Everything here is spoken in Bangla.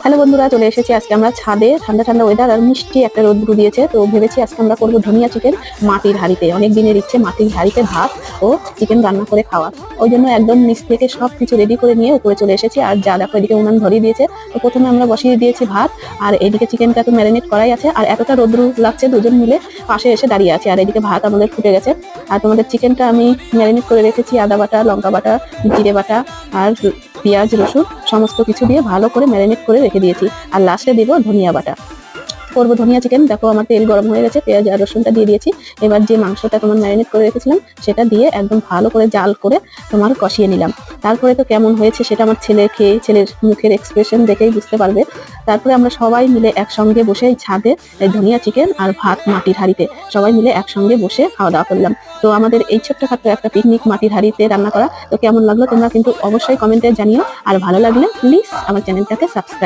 হ্যালো বন্ধুরা, চলে এসেছি আজকে আমরা ছাদে। ঠান্ডা ঠান্ডা ওয়েদার আর মিষ্টি একটা রোদ্দুর দিয়েছে, তো ভেবেছি আজকে আমরা করবো ধনিয়া চিকেন মাটির হাঁড়িতে। অনেক দিনের ইচ্ছে মাটির হাঁড়িতে ভাত ও চিকেন রান্না করে খাওয়া। ওই জন্য একদম নিচ থেকে সব কিছু রেডি করে নিয়ে উপরে চলে এসেছি। আর যা দেখো, এদিকে উনান ধরিয়ে দিয়েছে। তো প্রথমে আমরা বসিয়ে দিয়েছি ভাত, আর এদিকে চিকেনটা তো ম্যারিনেট করাই আছে। আর এতটা রোদ্দুর লাগছে, দুজন মিলে পাশে এসে দাঁড়িয়ে আছে। আর এদিকে ভাত আমাদের ফুটে গেছে। আর তোমাদের চিকেনটা আমি ম্যারিনেট করে রেখেছি আদা বাটা, লঙ্কা বাটা, জিরে বাটা আর পেঁয়াজ রসুন সমস্ত কিছু দিয়ে ভালো করে ম্যারিনেট করে রেখে দিয়েছি। আর লাস্টে দিব ধনিয়া বাটা। করবো ধনিয়া চিকেন। দেখো আমার তেল গরম হয়ে গেছে, পেঁয়াজ আর রসুনটা দিয়ে দিয়েছি। এবার যে মাংসটা তোমার ম্যারিনেট করে রেখেছিলাম সেটা দিয়ে একদম ভালো করে জাল করে তোমার কষিয়ে নিলাম। তারপরে তো কেমন হয়েছে সেটা আমার ছেলে খেয়ে ছেলের মুখের এক্সপ্রেশন দেখেই বুঝতে পারবে। তারপরে আমরা সবাই মিলে একসঙ্গে বসে এই ছাদে এই ধনিয়া চিকেন আর ভাত মাটির হাঁড়িতে সবাই মিলে একসঙ্গে বসে খাওয়া দাওয়া করলাম। তো আমাদের এই ছোট্টখাট্ট একটা পিকনিক মাটির হাঁড়িতে রান্না করা, তো কেমন লাগলো তোমরা কিন্তু অবশ্যই কমেন্টে জানিও। আর ভালো লাগলে প্লিজ আমার চ্যানেলটাকে সাবস্ক্রাইব